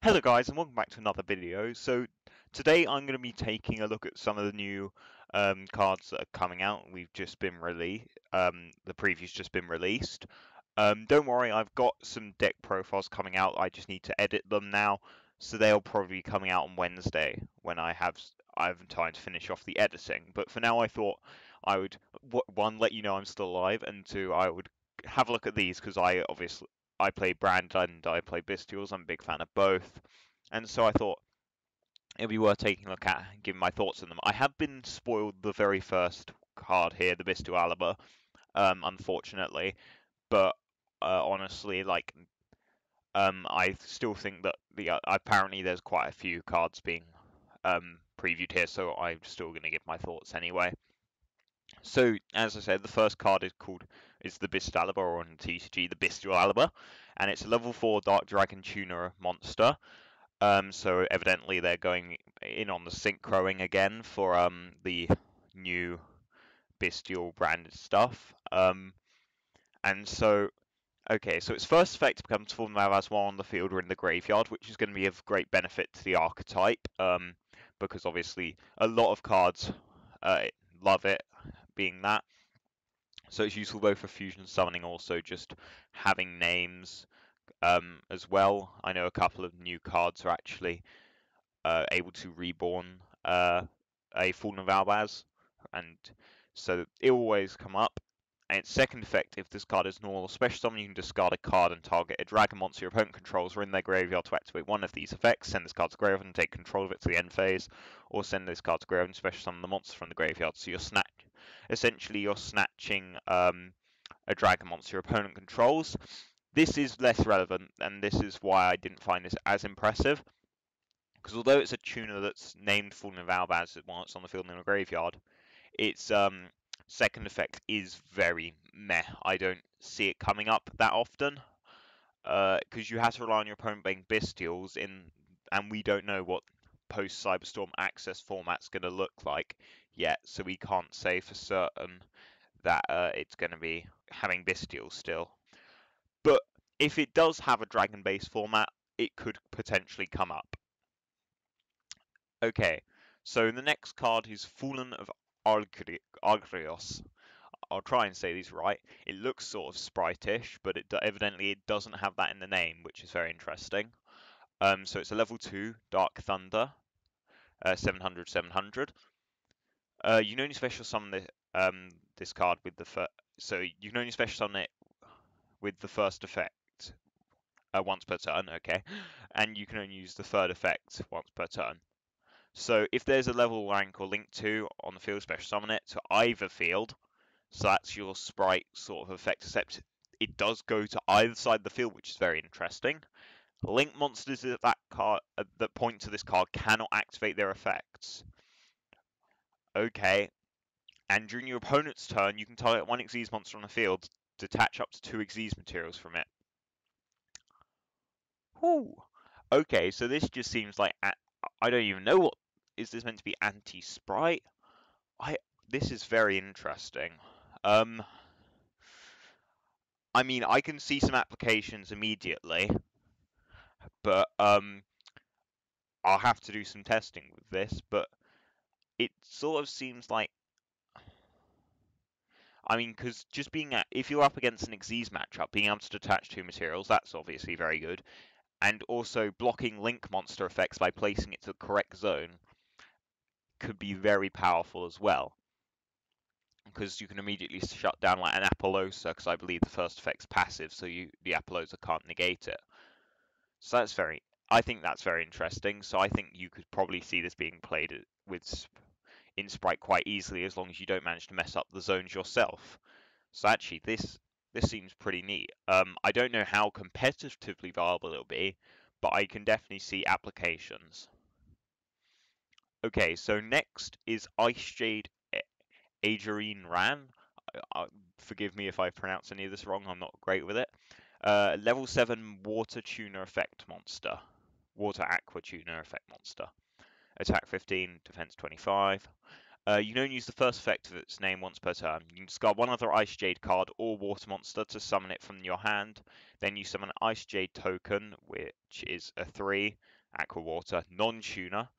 Hello guys and welcome back to another video. So today I'm going to be taking a look at some of the new cards that are coming out. We've just been released. The preview's just been released. Don't worry, I've got some deck profiles coming out. I just need to edit them now, so they'll probably be coming out on Wednesday when I have time to finish off the editing. But for now, I thought I would one, let you know I'm still alive, and two, I would have a look at these because I play Brand and I play Bystials. I'm a big fan of both, and so I thought it'd be worth taking a look at and giving my thoughts on them. I have been spoiled the very first card here, the Bystial, unfortunately, but honestly, I still think that apparently there's quite a few cards being previewed here, so I'm still going to give my thoughts anyway. So, as I said, the first card is the Bystial, or on TCG, the Bystial, and it's a level 4 Dark Dragon Tuner monster. So evidently they're going in on the synchroing again for the new Bystial branded stuff. And so okay, so its first effect becomes formed as one on the field or in the graveyard, which is going to be of great benefit to the archetype, because obviously a lot of cards love it being that. So it's useful both for fusion summoning, also just having names as well. I know a couple of new cards are actually able to reborn a Fallen Valbaz, and so it will always come up. And its second effect, if this card is normal or special summon, you can discard a card and target a dragon monster your opponent controls or in their graveyard to activate one of these effects. Send this card to graveyard and take control of it to the end phase, or send this card to graveyard and special summon the monster from the graveyard. So essentially you're snatching a dragon monster your opponent controls. This is less relevant, and this is why I didn't find this as impressive. Because although it's a tuner that's named Fallen Valbaz while it's on the field in a graveyard, its second effect is very meh. I don't see it coming up that often, because you have to rely on your opponent being Bystials and we don't know what post Cyberstorm access format's going to look like yet, so we can't say for certain that it's going to be having Bystials still. But if it does have a dragon-based format, it could potentially come up. Okay, so the next card is Fallen of Argrios. I'll try and say these right. It looks sort of sprite-ish, but evidently it doesn't have that in the name, which is very interesting. So it's a level 2 Dark Thunder, 700, 700. You can only special summon this card with so you can only special summon it with the first effect once per turn, okay, and you can only use the third effect once per turn. So if there's a level rank or link 2 on the field, special summon it to either field. So that's your sprite sort of effect, except it does go to either side of the field, which is very interesting. Link monsters that point to this card cannot activate their effects. Okay, and during your opponent's turn, you can target one Xyz monster on the field, detach up to 2 Xyz materials from it. Whew. Okay, so this just seems like I don't even know what is this meant to be anti-sprite? This is very interesting. I mean, I can see some applications immediately, but I'll have to do some testing with this. But it sort of seems like, I mean, because just if you're up against an Xyz matchup, being able to detach 2 materials, that's obviously very good. And also blocking link monster effects by placing it to the correct zone could be very powerful as well. Because you can immediately shut down like an Apollosa, because I believe the first effect's passive, so the Apollosa can't negate it. So I think that's very interesting. So I think you could probably see this being played in Sprite quite easily, as long as you don't manage to mess up the zones yourself. So actually, this seems pretty neat. I don't know how competitively viable it'll be, but I can definitely see applications. Okay, so next is Icejade Agerine Ran. Forgive me if I pronounce any of this wrong, I'm not great with it. Level 7 Water Tuner Effect Monster. Water Aqua Tuner Effect Monster. Attack 15, Defense 25. You can only use the first effect of its name once per turn. You can discard one other Icejade card or water monster to summon it from your hand. Then you summon an Icejade token, which is a 3 Aqua Water non-tuner.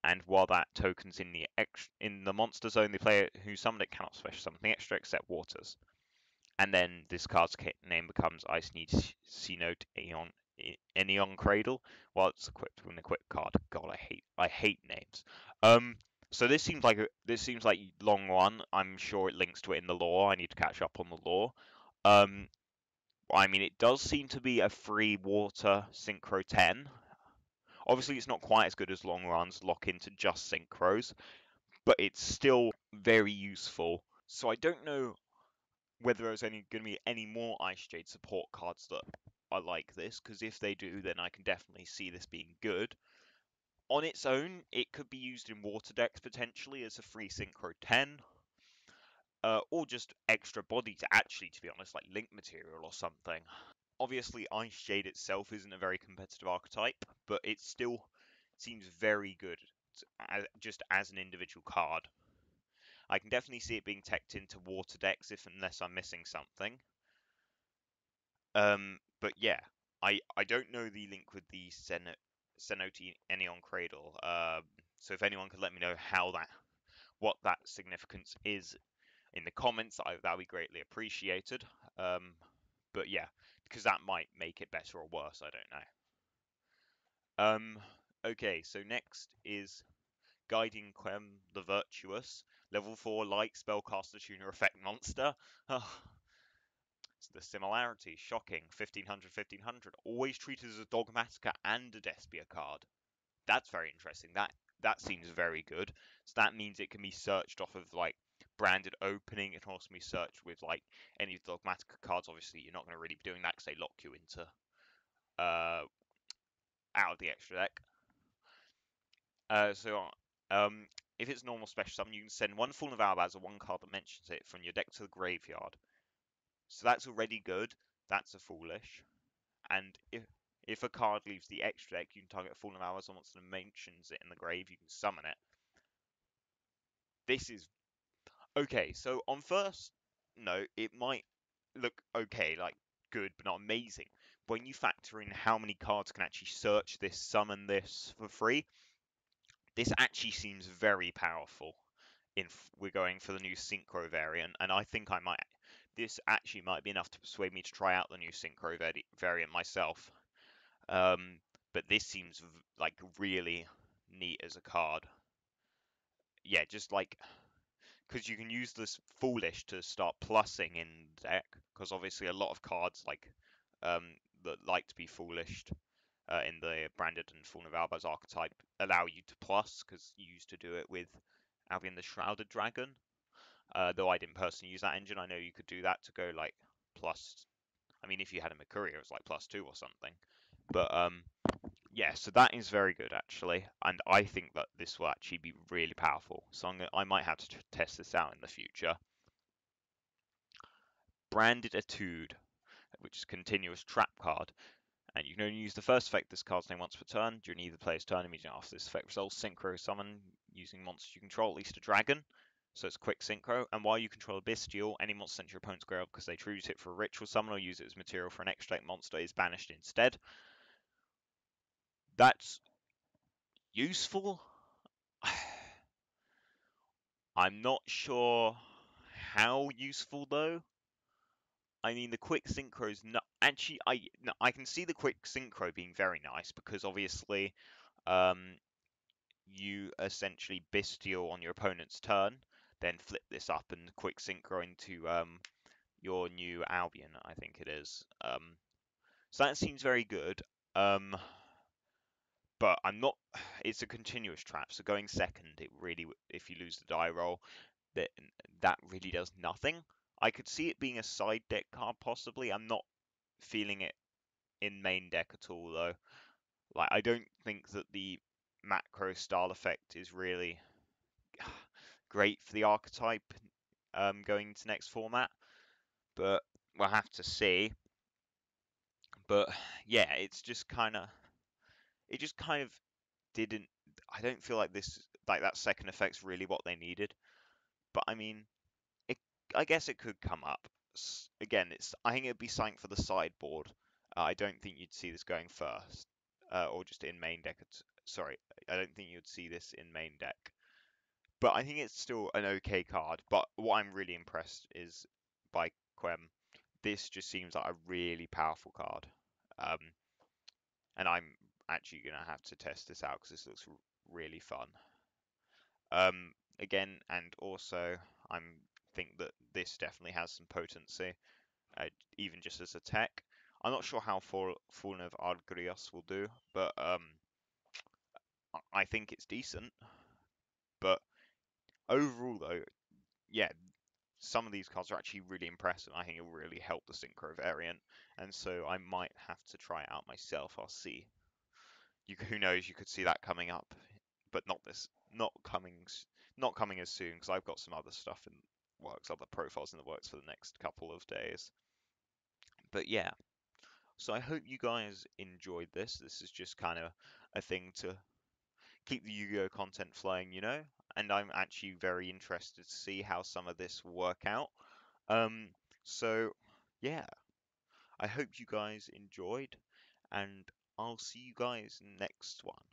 And while that token's in the monster zone, the player who summoned it cannot special summon the extra except waters. And then this card's name becomes Icejade Note Aeon Cradle, while it's equipped with an equipped card. God, I hate names. So this seems like long one. I'm sure it links to it in the lore. I need to catch up on the lore. I mean, it does seem to be a free water synchro 10. Obviously, it's not quite as good as long runs lock into just synchros, but it's still very useful. So I don't know whether there's going to be any more Icejade support cards that are like this, because if they do, then I can definitely see this being good. On its own, it could be used in water decks potentially as a free Synchro 10, or just extra body to actually, to be honest, like link material or something. Obviously, Icejade itself isn't a very competitive archetype, but it still seems very good just as an individual card. I can definitely see it being teched into water decks unless I'm missing something. But yeah, I don't know the link with the Cenote Enion Cradle. So if anyone could let me know what that significance is in the comments, that would be greatly appreciated. But yeah, because that might make it better or worse, I don't know. Okay, so next is Guiding Quem the Virtuous, level 4 light spellcaster tuner effect monster. The similarity, shocking. 1500, 1500. Always treated as a Dogmatica and a Despia card. That's very interesting. That seems very good. So that means it can be searched off of like branded opening. It can also be searched with like any of the Dogmatica cards. Obviously, you're not going to really be doing that because they lock you into out of the extra deck. If it's normal special summon, you can send one Fallen Valbaz or one card that mentions it from your deck to the graveyard. So that's already good. That's a foolish. And if a card leaves the extra deck, you can target a Fallen Valbaz or monster that mentions it in the grave. You can summon it. This is okay. So on first note, it might look okay, like good, but not amazing. But when you factor in how many cards can actually search this, summon this for free, this actually seems very powerful. We're going for the new Synchro variant, and I think this actually might be enough to persuade me to try out the new Synchro variant myself. But this seems like really neat as a card. Yeah, just like because you can use this Foolish to start plussing in the deck, because obviously a lot of cards that like to be Foolish in the Branded and Fallen Valbaz archetype allow you to plus, because you used to do it with Albion the Shrouded Dragon. Though I didn't personally use that engine, I know you could do that to go like plus. I mean, if you had a Mercury, it was like +2 or something. But yeah, so that is very good actually, and I think that this will actually be really powerful. So I might have to test this out in the future. Branded Etude, which is a continuous trap card, and you can only use the first effect of this card's name once per turn. During either player's turn, immediately after this effect resolves, synchro summon using monsters you control, at least a dragon. So it's quick synchro, and while you control a Bystial, any monster sent to your opponent's graveyard because they choose it for a ritual summon or use it as material for an extra deck monster is banished instead. That's useful. I'm not sure how useful though. I mean, the quick synchro is not actually. I can see the quick synchro being very nice because obviously, you essentially Bystial on your opponent's turn, then flip this up and quick synchro into your new Albion, I think it is. So that seems very good. But I'm not. It's a continuous trap, so going second, it really, if you lose the die roll, that really does nothing. I could see it being a side deck card possibly. I'm not feeling it in main deck at all though. Like I don't think that the macro style effect is really great for the archetype going into next format, but we'll have to see. But yeah, it just kind of didn't. I don't feel like like that second effect's really what they needed. But I mean, it, I guess it could come up. Again, I think it'd be something for the sideboard. I don't think you'd see this going first, or just in main deck. Sorry, I don't think you'd see this in main deck. But I think it's still an okay card. But what I'm really impressed is by Quem. This just seems like a really powerful card. Um, and I'm actually gonna have to test this out because this looks really fun. Again, and also I think that this definitely has some potency, even just as a tech. I'm not sure how Fallen of Ardgrios will do, but I think it's decent. But overall, though, yeah, some of these cards are actually really impressive. I think it will really help the Synchro variant, and so I might have to try it out myself. I'll see. Who knows? You could see that coming up, but not coming as soon because I've got some other stuff in works, other profiles in the works for the next couple of days. But yeah, so I hope you guys enjoyed this. This is just kind of a thing to keep the Yu-Gi-Oh content flowing, and I'm actually very interested to see how some of this will work out. So yeah, I hope you guys enjoyed, and I'll see you guys next one.